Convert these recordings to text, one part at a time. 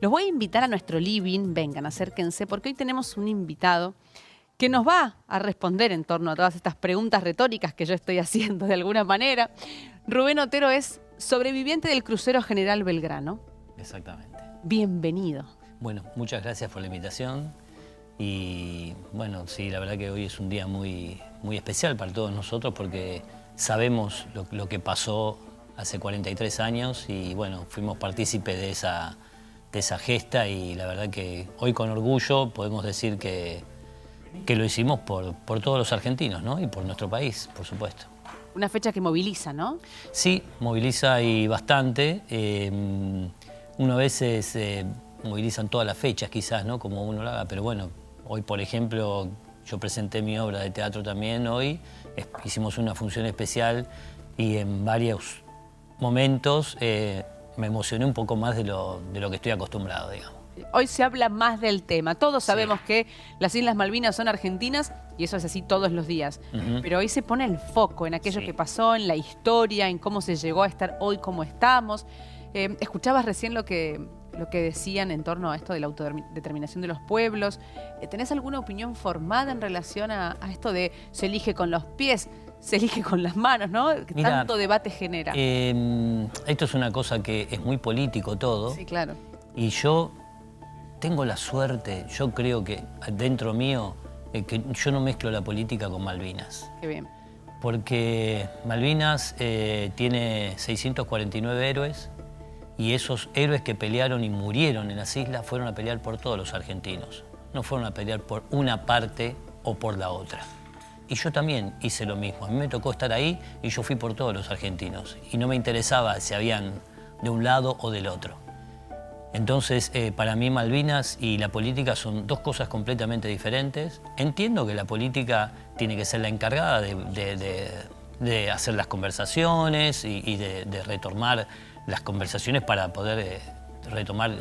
Los voy a invitar a nuestro living, vengan, acérquense, porque hoy tenemos un invitado que nos va a responder en torno a todas estas preguntas retóricas que yo estoy haciendo de alguna manera. Rubén Otero es sobreviviente del crucero General Belgrano. Exactamente. Bienvenido. Bueno, muchas gracias por la invitación. Y bueno, sí, la verdad que hoy es un día muy especial para todos nosotros porque sabemos lo que pasó hace 43 años y bueno, fuimos partícipes de esa gesta y la verdad que hoy con orgullo podemos decir que lo hicimos por todos los argentinos, ¿no? Y por nuestro país, por supuesto. Una fecha que moviliza, ¿no? Sí, moviliza y bastante. Uno a veces movilizan todas las fechas quizás, ¿no? Como uno lo haga, pero bueno, hoy por ejemplo yo presenté mi obra de teatro también hoy, hicimos una función especial y en varios momentos me emocioné un poco más de lo que estoy acostumbrado, digamos. Hoy se habla más del tema. Todos sabemos que las Islas Malvinas son argentinas y eso es así todos los días. Pero hoy se pone el foco en aquello que pasó, en la historia, en cómo se llegó a estar hoy como estamos. Escuchabas recién lo que decían en torno a esto de la autodeterminación de los pueblos. ¿Tenés alguna opinión formada en relación a esto de se elige con los pies, se elige con las manos, ¿no? Que Mirá, tanto debate genera. Esto es una cosa que es muy político todo. Sí, claro. Y yo tengo la suerte, yo creo que dentro mío, que yo no mezclo la política con Malvinas. Qué bien. Porque Malvinas tiene 649 héroes y esos héroes que pelearon y murieron en las islas fueron a pelear por todos los argentinos. No fueron a pelear por una parte o por la otra. Y yo también hice lo mismo. A mí me tocó estar ahí y yo fui por todos los argentinos. Y no me interesaba si habían de un lado o del otro. Entonces, para mí Malvinas y la política son dos cosas completamente diferentes. Entiendo que la política tiene que ser la encargada de hacer las conversaciones y de retomar las conversaciones para poder retomar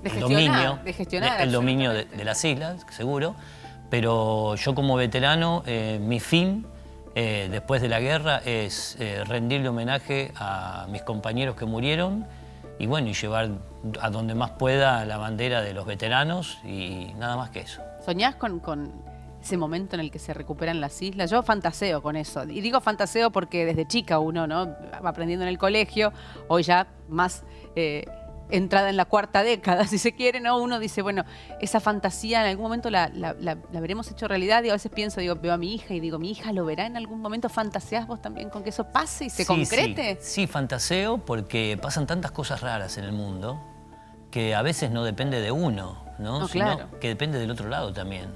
el dominio de las islas, seguro. Pero yo como veterano, mi fin después de la guerra es rendirle homenaje a mis compañeros que murieron y bueno, y llevar a donde más pueda la bandera de los veteranos y nada más que eso. ¿Soñás con ese momento en el que se recuperan las islas? Yo fantaseo con eso. Y digo fantaseo porque desde chica uno, ¿no?, va aprendiendo en el colegio, hoy ya más entrada en la cuarta década, si se quiere, ¿no? Uno dice, bueno, esa fantasía en algún momento la veremos hecho realidad. Y a veces pienso, digo, veo a mi hija y digo, ¿mi hija lo verá en algún momento? ¿Fantaseás vos también con que eso pase y se concrete? Sí, fantaseo porque pasan tantas cosas raras en el mundo que a veces no depende de uno, ¿no? No, sino claro, que depende del otro lado también.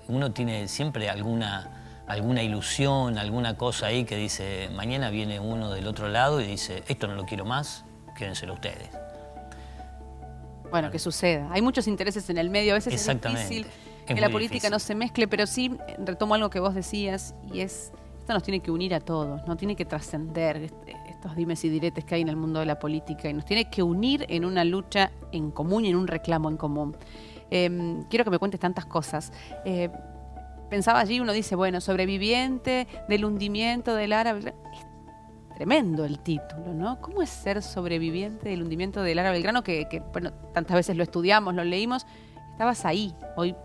Uno tiene siempre alguna ilusión, alguna cosa ahí que dice, mañana viene uno del otro lado y dice, esto no lo quiero más, quédenselo ustedes. Bueno, que suceda. Hay muchos intereses en el medio, a veces es difícil que la política no se mezcle, pero sí retomo algo que vos decías y es, esto nos tiene que unir a todos, no tiene que trascender estos dimes y diretes que hay en el mundo de la política y nos tiene que unir en una lucha en común y en un reclamo en común. Quiero que me cuentes tantas cosas. Pensaba allí, uno dice, bueno, sobreviviente del hundimiento del Ara. Es tremendo el título, ¿no? ¿Cómo es ser sobreviviente del hundimiento del Ara Belgrano? Que bueno, tantas veces lo estudiamos, lo leímos. Estabas ahí, hoy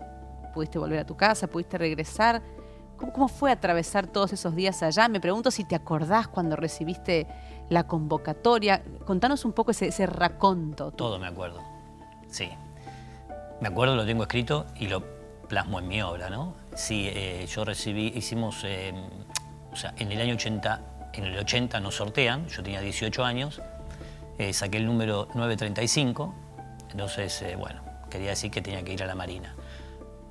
pudiste volver a tu casa, pudiste regresar. ¿Cómo fue atravesar todos esos días allá? Me pregunto si te acordás cuando recibiste la convocatoria. Contanos un poco ese raconto. Todo me acuerdo, sí. Me acuerdo, lo tengo escrito y lo plasmo en mi obra, ¿no? Sí, yo hicimos, o sea, en el año 80, en el 80 nos sortean, yo tenía 18 años, saqué el número 935, entonces, bueno, quería decir que tenía que ir a la Marina.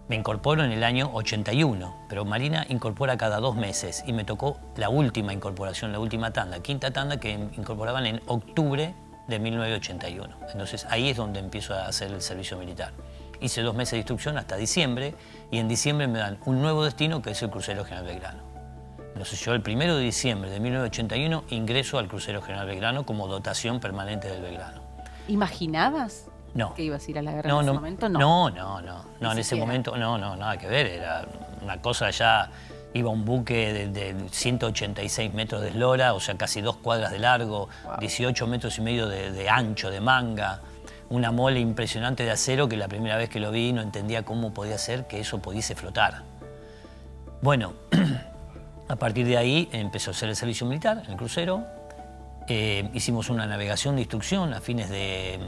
Me incorporo en el año 81, pero Marina incorpora cada 2 meses y me tocó la última incorporación, la última tanda, quinta tanda que incorporaban en octubre de 1981. Entonces ahí es donde empiezo a hacer el servicio militar. Hice 2 meses de instrucción hasta diciembre y en diciembre me dan un nuevo destino que es el crucero General Belgrano. Entonces yo el 1 de diciembre de 1981 ingreso al crucero General Belgrano como dotación permanente del Belgrano. ¿Imaginabas No. que ibas a ir a la guerra en ese momento? No, en ese momento no, nada que ver. Era una cosa ya Iba un buque de 186 metros de eslora, o sea, casi 2 cuadras de largo, 18 metros y medio de ancho, de manga. Una mole impresionante de acero que la primera vez que lo vi no entendía cómo podía ser que eso pudiese flotar. Bueno, a partir de ahí empezó a hacer el servicio militar en el crucero. Hicimos una navegación de instrucción a fines de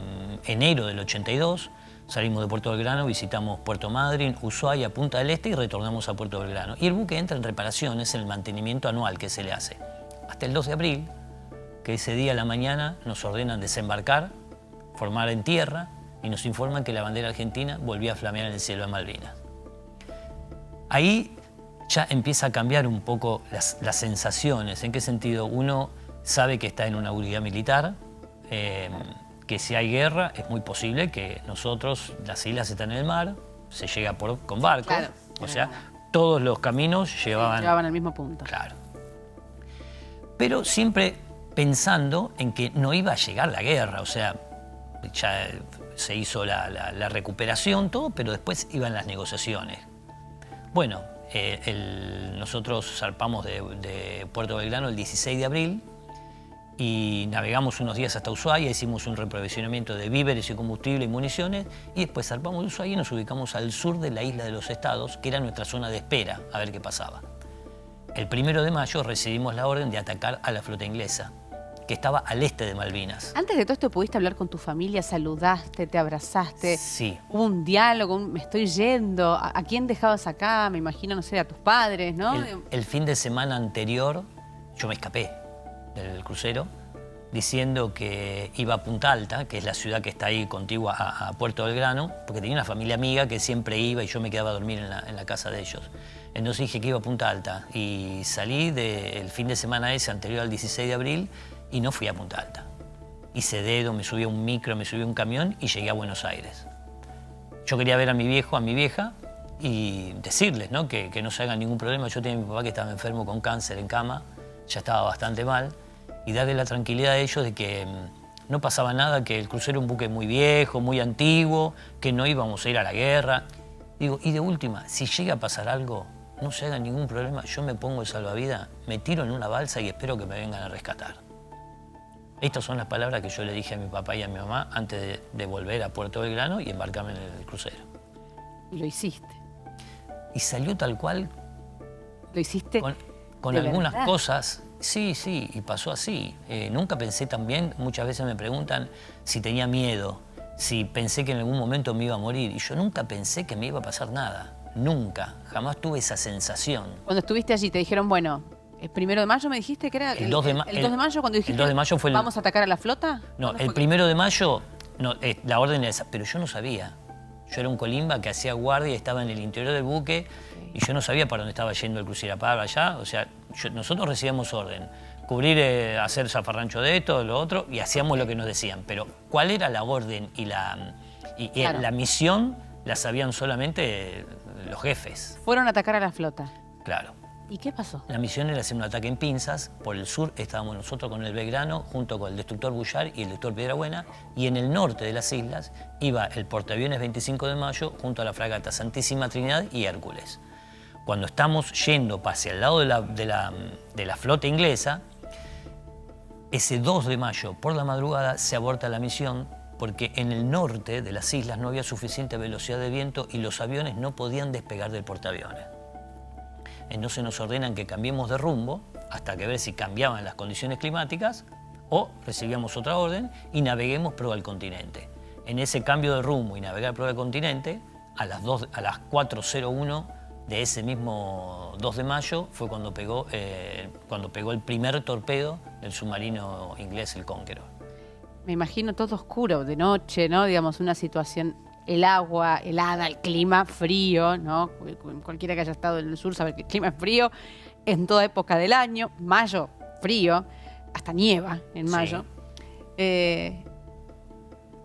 enero del 82. Salimos de Puerto Belgrano, visitamos Puerto Madryn, Ushuaia, Punta del Este y retornamos a Puerto Belgrano. Y el buque entra en reparaciones, en el mantenimiento anual que se le hace. Hasta el 2 de abril, que ese día a la mañana nos ordenan desembarcar, formar en tierra y nos informan que la bandera argentina volvía a flamear en el cielo de Malvinas. Ahí ya empieza a cambiar un poco las sensaciones. ¿En qué sentido? Uno sabe que está en una unidad militar, que si hay guerra es muy posible que nosotros, las islas están en el mar, se llega con barcos, claro, o sea, todos los caminos llevaban al mismo punto. Claro. Pero siempre pensando en que no iba a llegar la guerra, o sea, ya se hizo la recuperación, todo, pero después iban las negociaciones. Bueno, nosotros zarpamos de Puerto Belgrano el 16 de abril y navegamos unos días hasta Ushuaia, hicimos un reprovisionamiento de víveres y combustible y municiones y después zarpamos de Ushuaia y nos ubicamos al sur de la isla de los Estados, que era nuestra zona de espera, a ver qué pasaba. El 1 de mayo recibimos la orden de atacar a la flota inglesa, que estaba al este de Malvinas. Antes de todo esto, ¿pudiste hablar con tu familia? ¿Saludaste? ¿Te abrazaste? Sí. ¿Hubo un diálogo? ¿Me estoy yendo? ¿A quién dejabas acá? Me imagino, no sé, a tus padres, ¿no? El fin de semana anterior yo me escapé del crucero diciendo que iba a Punta Alta, que es la ciudad que está ahí contigua a Puerto Belgrano, porque tenía una familia amiga que siempre iba y yo me quedaba a dormir en la casa de ellos. Entonces dije que iba a Punta Alta y salí del fin de semana ese anterior al 16 de abril y no fui a Punta Alta. Hice dedo, me subí a un micro, me subí a un camión y llegué a Buenos Aires. Yo quería ver a mi viejo, a mi vieja y decirles, ¿no?, que no se hagan ningún problema. Yo tenía a mi papá que estaba enfermo con cáncer en cama, ya estaba bastante mal, y darle la tranquilidad a ellos de que no pasaba nada, que el crucero era un buque muy viejo, muy antiguo, que no íbamos a ir a la guerra. Digo, y de última, si llega a pasar algo, no se hagan ningún problema, yo me pongo el salvavidas, me tiro en una balsa y espero que me vengan a rescatar. Estas son las palabras que yo le dije a mi papá y a mi mamá antes de volver a Puerto Belgrano y embarcarme en el crucero. Y lo hiciste. Y salió tal cual. ¿Lo hiciste? Con algunas cosas, sí, y pasó así. Nunca pensé también, muchas veces me preguntan si tenía miedo, si pensé que en algún momento me iba a morir. Y yo nunca pensé que me iba a pasar nada. Nunca, jamás tuve esa sensación. Cuando estuviste allí te dijeron, bueno, el 1 de mayo me dijiste que era... El 2 de mayo cuando dijiste, el 2 de mayo fue ¿vamos a atacar a la flota? No, el 1 de mayo, no, la orden era esa, pero yo no sabía. Yo era un colimba que hacía guardia, estaba en el interior del buque y yo no sabía para dónde estaba yendo el crucero, para allá. O sea, nosotros recibíamos orden, cubrir, hacer zafarrancho de esto, lo otro, y hacíamos lo que nos decían. Pero cuál era la orden y claro, la misión la sabían solamente los jefes. Fueron a atacar a la flota. Claro. ¿Y qué pasó? La misión era hacer un ataque en pinzas. Por el sur estábamos nosotros con el Belgrano, junto con el destructor Bullard y el destructor Piedrabuena, y en el norte de las islas iba el portaaviones 25 de mayo junto a la fragata Santísima Trinidad y Hércules. Cuando estamos yendo hacia el lado de la flota inglesa, ese 2 de mayo por la madrugada se aborta la misión porque en el norte de las islas no había suficiente velocidad de viento y los aviones no podían despegar del portaaviones. Entonces nos ordenan que cambiemos de rumbo hasta que ver si cambiaban las condiciones climáticas o recibíamos otra orden y naveguemos pro al continente. En ese cambio de rumbo y navegar pro al continente, a las 4:01 de ese mismo 2 de mayo fue cuando pegó el primer torpedo del submarino inglés, el Conqueror. Me imagino todo oscuro, de noche, ¿no? Digamos, una situación... El agua helada, el clima frío, ¿no? Cualquiera que haya estado en el sur sabe que el clima es frío en toda época del año. Mayo, frío, hasta nieva en mayo. Sí.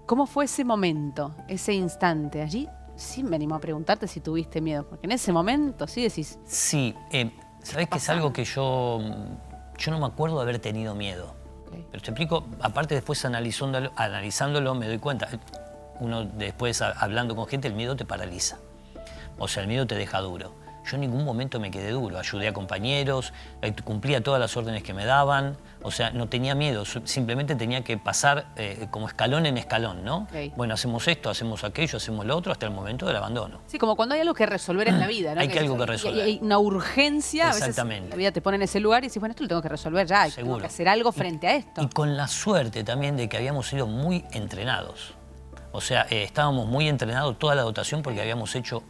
¿Cómo fue ese momento, ese instante? Allí sí me animo a preguntarte si tuviste miedo, porque en ese momento sí decís... Sí, sabés que es algo que yo no me acuerdo de haber tenido miedo. Okay. Pero te explico, aparte después analizándolo me doy cuenta... Uno después, hablando con gente, el miedo te paraliza. O sea, el miedo te deja duro. yo en ningún momento me quedé duro. Ayudé a compañeros, cumplía todas las órdenes que me daban. O sea, no tenía miedo, simplemente tenía que pasar como escalón en escalón, ¿no? Okay. Bueno, hacemos esto, hacemos aquello, hacemos lo otro, hasta el momento del abandono. Sí, como cuando hay algo que resolver en la vida, ¿no? Hay algo que resolver. Hay una urgencia, Exactamente. A veces la vida te pone en ese lugar y dices, bueno, esto lo tengo que resolver ya, tengo que hacer algo frente a esto. Y con la suerte también de que habíamos sido muy entrenados. O sea, estábamos muy entrenados toda la dotación porque habíamos hecho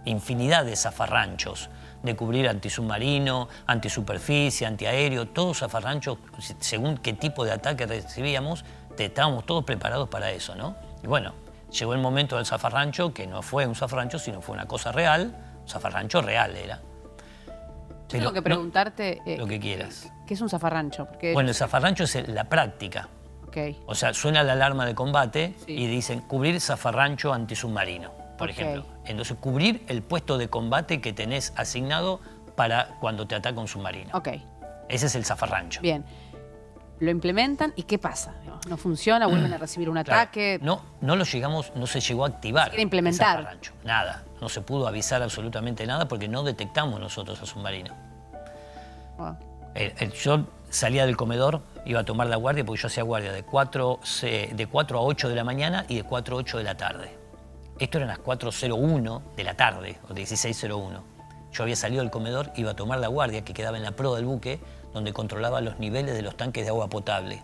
infinidad de zafarranchos, de cubrir antisubmarino, antisuperficie, antiaéreo, todos zafarranchos, según qué tipo de ataque recibíamos, estábamos todos preparados para eso, ¿no? Y bueno, llegó el momento del zafarrancho, que no fue un zafarrancho, sino fue una cosa real, un zafarrancho real era. Yo tengo que preguntarte... lo que quieras. ¿Qué es un zafarrancho? Porque... Bueno, el zafarrancho es la práctica. Okay. O sea, suena la alarma de combate y dicen cubrir zafarrancho antisubmarino, por ejemplo. Entonces, cubrir el puesto de combate que tenés asignado para cuando te ataca un submarino. Ese es el zafarrancho. Bien. Lo implementan y ¿qué pasa? ¿No funciona? ¿Vuelven a recibir un ataque? No se llegó a activar el implementar. Zafarrancho. Nada. No se pudo avisar absolutamente nada porque no detectamos nosotros al submarino. Wow. Yo salía del comedor, iba a tomar la guardia porque yo hacía guardia de 4 a 8 de la mañana y de 4 a 8 de la tarde. Esto eran las 4:01 de la tarde, o 16:01. Yo había salido del comedor, iba a tomar la guardia que quedaba en la proa del buque, donde controlaba los niveles de los tanques de agua potable.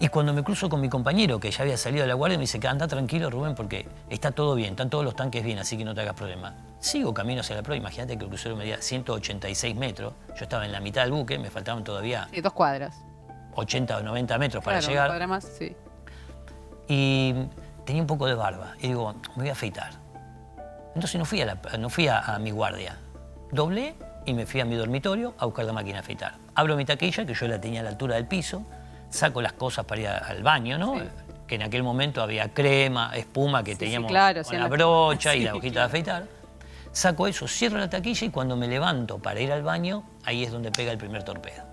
Y cuando me cruzo con mi compañero, que ya había salido de la guardia, me dice, anda tranquilo, Rubén, porque está todo bien, están todos los tanques bien, así que no te hagas problema. Sigo camino hacia la proa, imagínate que el crucero medía 186 metros, yo estaba en la mitad del buque, me faltaban todavía... 2 cuadras. 80 o 90 metros para llegar. 1 cuadra más, sí. Y tenía un poco de barba, y digo, me voy a afeitar. Entonces no fui a mi guardia, doblé y me fui a mi dormitorio a buscar la máquina de afeitar. Abro mi taquilla, que yo la tenía a la altura del piso, saco las cosas para ir al baño, ¿no? Sí. Que en aquel momento había crema, espuma que teníamos con la brocha y la hojita de afeitar. Saco eso, cierro la taquilla y cuando me levanto para ir al baño, ahí es donde pega el primer torpedo.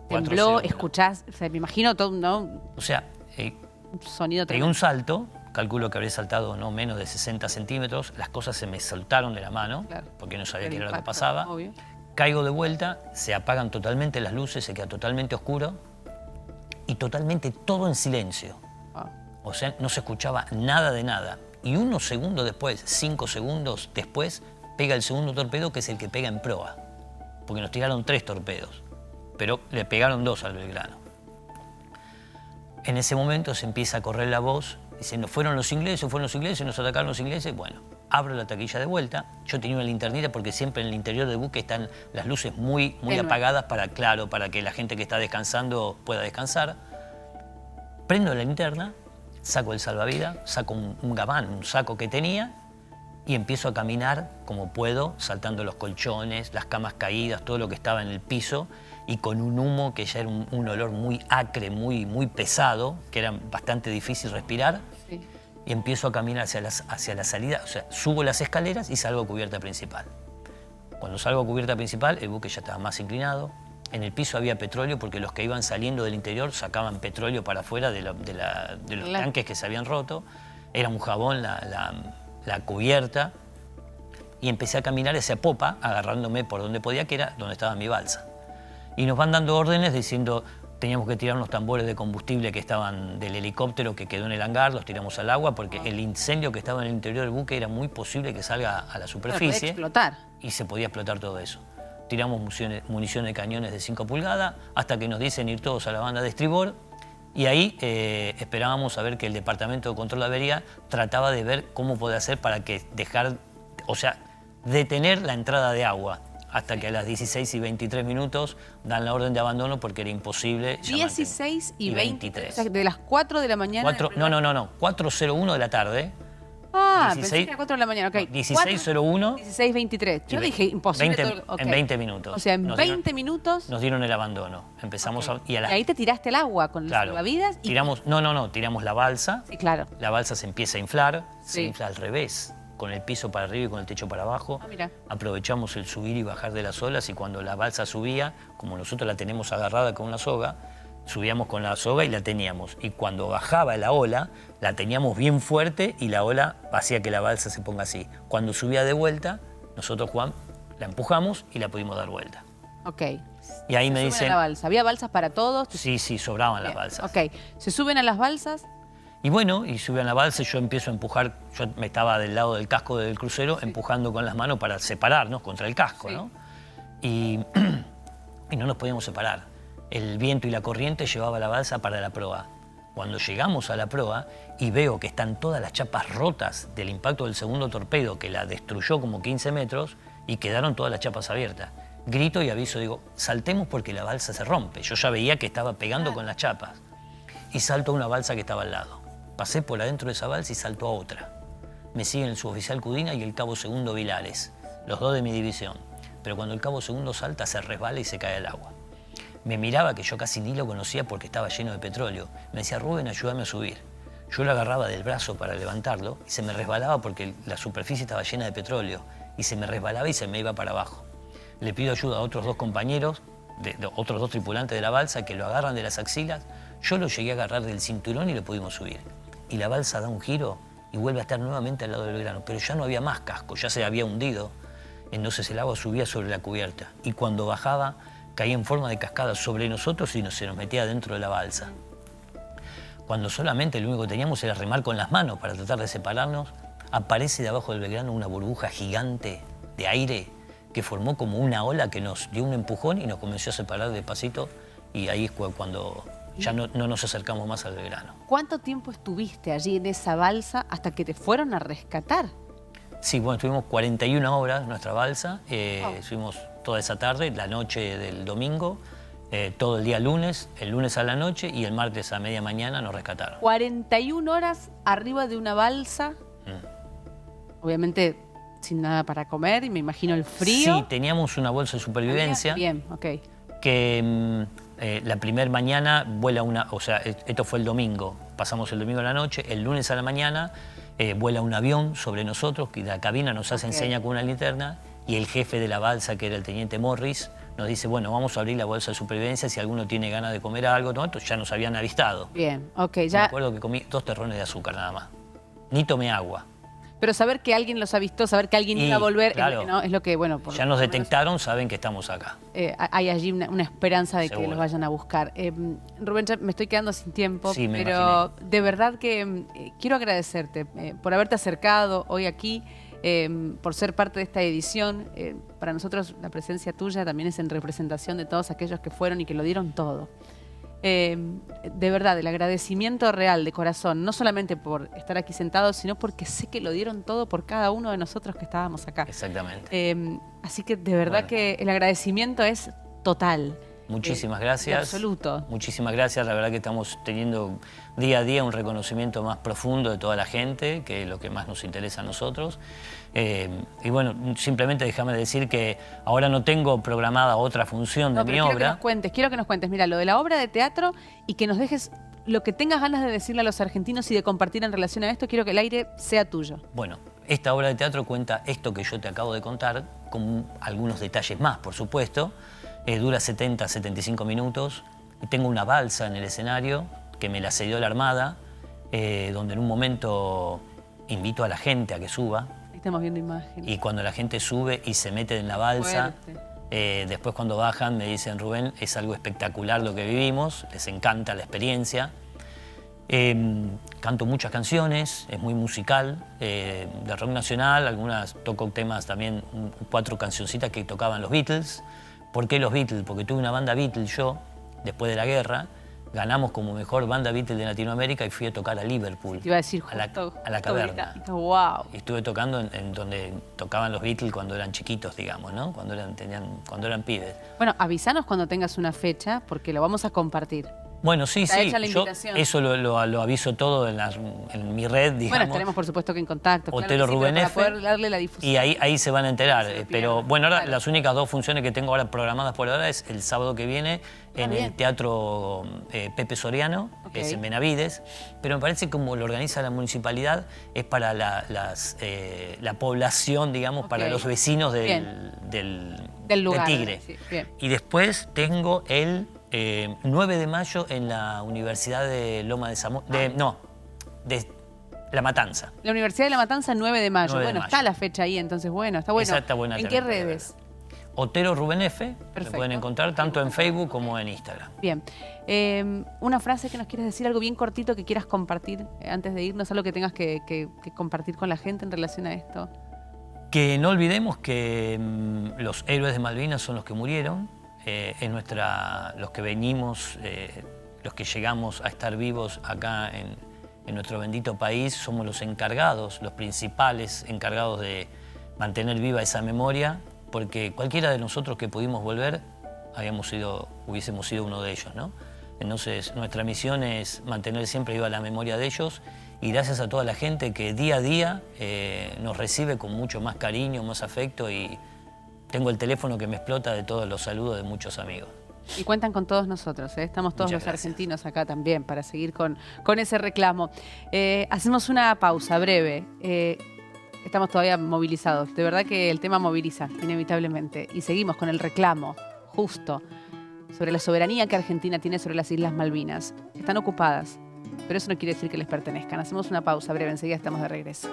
Tembló, escuchás, o sea, me imagino todo, ¿no? O sea, un sonido pegué un salto, calculo que habré saltado no menos de 60 centímetros, las cosas se me soltaron de la mano, porque no sabía qué era lo que pasaba. Obvio. Caigo de vuelta, se apagan totalmente las luces, se queda totalmente oscuro y totalmente todo en silencio. O sea, no se escuchaba nada de nada. Y unos segundos después, 5 segundos después, pega el segundo torpedo, que es el que pega en proa. Porque nos tiraron 3 torpedos, pero le pegaron 2 al Belgrano. En ese momento se empieza a correr la voz, diciendo, fueron los ingleses, nos atacaron los ingleses. Bueno, abro la taquilla de vuelta. Yo tenía una linternita porque siempre en el interior del buque están las luces muy apagadas para que la gente que está descansando pueda descansar. Prendo la linterna, saco el salvavidas, saco un gabán, un saco que tenía y empiezo a caminar como puedo, saltando los colchones, las camas caídas, todo lo que estaba en el piso y con un humo que ya era un olor muy acre, muy pesado, que era bastante difícil respirar. Sí. Y empiezo a caminar hacia la salida, o sea, subo las escaleras y salgo a cubierta principal. Cuando salgo a cubierta principal, el buque ya estaba más inclinado. En el piso había petróleo porque los que iban saliendo del interior sacaban petróleo para afuera de los tanques que se habían roto. Era un jabón la cubierta. Y empecé a caminar hacia popa, agarrándome por donde podía, que era donde estaba mi balsa. Y nos van dando órdenes diciendo, teníamos que tirar unos tambores de combustible que estaban del helicóptero que quedó en el hangar, los tiramos al agua porque el incendio que estaba en el interior del buque era muy posible que salga a la superficie. Puede explotar. Y se podía explotar todo eso. Tiramos munición de cañones de 5 pulgadas hasta que nos dicen ir todos a la banda de estribor y ahí esperábamos a ver que el Departamento de Control de Avería trataba de ver cómo podía hacer para que detener la entrada de agua hasta que a las 16 y 23 minutos dan la orden de abandono porque era imposible. 16 y 23. O sea, de las 4 de la mañana... 4:01 de la tarde. Ah, 16, pensé que era 4 de la mañana, ok. 16:01. 16:23. Yo dije imposible. En 20 minutos. O sea, en 20 minutos... Nos dieron el abandono. Empezamos y ahí te tiraste el agua con el salvavidas. Y... tiramos la balsa. Sí, claro. La balsa se empieza a inflar, se infla al revés, con el piso para arriba y con el techo para abajo. Mira. Aprovechamos el subir y bajar de las olas y cuando la balsa subía, como nosotros la tenemos agarrada con una soga, subíamos con la soga y la teníamos. Y cuando bajaba la ola, la teníamos bien fuerte y la ola hacía que la balsa se ponga así. Cuando subía de vuelta, Nosotros, Juan, la empujamos y la pudimos dar vuelta. Ok. Y ahí me dicen... la balsa. ¿Había balsas para todos? Sí, sobraban las balsas. Ok. ¿Se suben a las balsas? Y bueno, y suben a la balsa y yo empiezo a empujar. Yo me estaba del lado del casco del crucero, empujando con las manos para separarnos contra el casco, ¿no? Y no nos podíamos separar. El viento y la corriente llevaba la balsa para la proa. Cuando llegamos a la proa y veo que están todas las chapas rotas del impacto del segundo torpedo que la destruyó como 15 metros y quedaron todas las chapas abiertas. Grito y aviso, digo, saltemos porque la balsa se rompe. Yo ya veía que estaba pegando con las chapas. Y salto a una balsa que estaba al lado. Pasé por adentro de esa balsa y salto a otra. Me siguen el suboficial Cudina y el cabo segundo Vilares, los dos de mi división. Pero cuando el cabo segundo salta, se resbala y se cae al agua. Me miraba, que yo casi ni lo conocía porque estaba lleno de petróleo. Me decía, Rubén, ayúdame a subir. Yo lo agarraba del brazo para levantarlo y se me resbalaba porque la superficie estaba llena de petróleo. Y se me resbalaba y se me iba para abajo. Le pido ayuda a otros dos compañeros, otros dos tripulantes de la balsa, que lo agarran de las axilas. Yo lo llegué a agarrar del cinturón y lo pudimos subir. Y la balsa da un giro y vuelve a estar nuevamente al lado del Belgrano. Pero ya no había más casco, ya se había hundido. Entonces el agua subía sobre la cubierta. Y cuando bajaba, caía en forma de cascada sobre nosotros y se nos metía dentro de la balsa. Cuando solamente lo único que teníamos era remar con las manos para tratar de separarnos, aparece de abajo del Belgrano una burbuja gigante de aire que formó como una ola que nos dio un empujón y nos comenzó a separar despacito. Y ahí es cuando ya no nos acercamos más al Belgrano. ¿Cuánto tiempo estuviste allí en esa balsa hasta que te fueron a rescatar? Sí, bueno, estuvimos 41 horas nuestra balsa. Estuvimos toda esa tarde, la noche del domingo, todo el día lunes, el lunes a la noche y el martes a media mañana nos rescataron. 41 horas arriba de una balsa, obviamente sin nada para comer y me imagino el frío. Sí, teníamos una bolsa de supervivencia. Bien, ok. Que la primera mañana vuela una, o sea, esto fue el domingo, pasamos el domingo a la noche, el lunes a la mañana vuela un avión sobre nosotros, que la cabina nos hace enseña con una linterna y el jefe de la balsa, que era el teniente Morris, nos dice, bueno, vamos a abrir la bolsa de supervivencia si alguno tiene ganas de comer algo, ¿no? Entonces ya nos habían avistado. Bien, ok, ya. Me acuerdo que comí 2 terrones de azúcar nada más, ni tomé agua. Pero saber que alguien los avistó, saber que alguien iba a volver, claro, ¿no? Es lo que, bueno... ya nos detectaron, saben que estamos acá. Hay allí una esperanza de Seguro. que los vayan a buscar. Rubén, ya me estoy quedando sin tiempo, sí, pero de verdad que quiero agradecerte por haberte acercado hoy aquí, por ser parte de esta edición. Para nosotros la presencia tuya también es en representación de todos aquellos que fueron y que lo dieron todo. De verdad, el agradecimiento real, de corazón, no solamente por estar aquí sentados, sino porque sé que lo dieron todo por cada uno de nosotros que estábamos acá. Exactamente. Así que de verdad que el agradecimiento es total. Muchísimas gracias. Absoluto. Muchísimas gracias. La verdad que estamos teniendo día a día un reconocimiento más profundo de toda la gente, que es lo que más nos interesa a nosotros. Y bueno, simplemente déjame decir que ahora no tengo programada otra función de mi obra. Quiero que nos cuentes, mira, lo de la obra de teatro y que nos dejes lo que tengas ganas de decirle a los argentinos y de compartir en relación a esto. Quiero que el aire sea tuyo. Bueno, esta obra de teatro cuenta esto que yo te acabo de contar, con algunos detalles más, por supuesto. Dura 70-75 minutos. Tengo una balsa en el escenario que me la cedió la Armada, donde en un momento invito a la gente a que suba. Ahí estamos viendo imágenes. Y cuando la gente sube y se mete en la balsa, después cuando bajan me dicen, Rubén, es algo espectacular lo que vivimos, les encanta la experiencia. Canto muchas canciones, es muy musical, de rock nacional, algunas toco temas también, 4 cancioncitas que tocaban los Beatles. ¿Por qué los Beatles? Porque tuve una banda Beatles yo, después de la guerra, ganamos como mejor banda Beatles de Latinoamérica y fui a tocar a Liverpool, te iba a decir, a la caverna. Wow. Y estuve tocando en donde tocaban los Beatles cuando eran chiquitos, digamos, ¿no? Cuando eran pibes. Bueno, avísanos cuando tengas una fecha, porque lo vamos a compartir. Bueno, sí, Está sí, hecha la yo invitación. eso lo aviso todo en mi red, digamos. Bueno, estaremos por supuesto que en contacto. Otero Rubén para F. poder darle la difusión. Y ahí se van a enterar. Pero bueno, ahora claro. las únicas 2 funciones que tengo ahora programadas por ahora es el sábado que viene en el Teatro Pepe Soriano, que es en Benavides. Pero me parece que como lo organiza la municipalidad, es para la población, digamos, para los vecinos del lugar, Tigre. Sí, y después tengo el 9 de mayo en la Universidad de Loma de Zamora, La Matanza. La Universidad de La Matanza, 9 de mayo. 9 de bueno, mayo. está la fecha ahí, entonces bueno, está bueno. Esa está buena. ¿En qué redes? Otero Rubén F. Perfecto. Se pueden encontrar tanto en Facebook como en Instagram. Bien. Una frase que nos quieres decir, algo bien cortito que quieras compartir antes de irnos, algo que tengas que compartir con la gente en relación a esto. Que no olvidemos que los héroes de Malvinas son los que murieron, los que venimos, los que llegamos a estar vivos acá en nuestro bendito país, somos los encargados, los principales encargados de mantener viva esa memoria, porque cualquiera de nosotros que pudimos volver, hubiésemos sido uno de ellos, ¿no? Entonces, nuestra misión es mantener siempre viva la memoria de ellos, y gracias a toda la gente que día a día nos recibe con mucho más cariño, más afecto, y tengo el teléfono que me explota de todos los saludos de muchos amigos. Y cuentan con todos nosotros, ¿eh? Estamos todos los argentinos acá también para seguir con ese reclamo. Hacemos una pausa breve. Estamos todavía movilizados. De verdad que el tema moviliza, inevitablemente. Y seguimos con el reclamo justo sobre la soberanía que Argentina tiene sobre las Islas Malvinas. Están ocupadas, pero eso no quiere decir que les pertenezcan. Hacemos una pausa breve, enseguida estamos de regreso.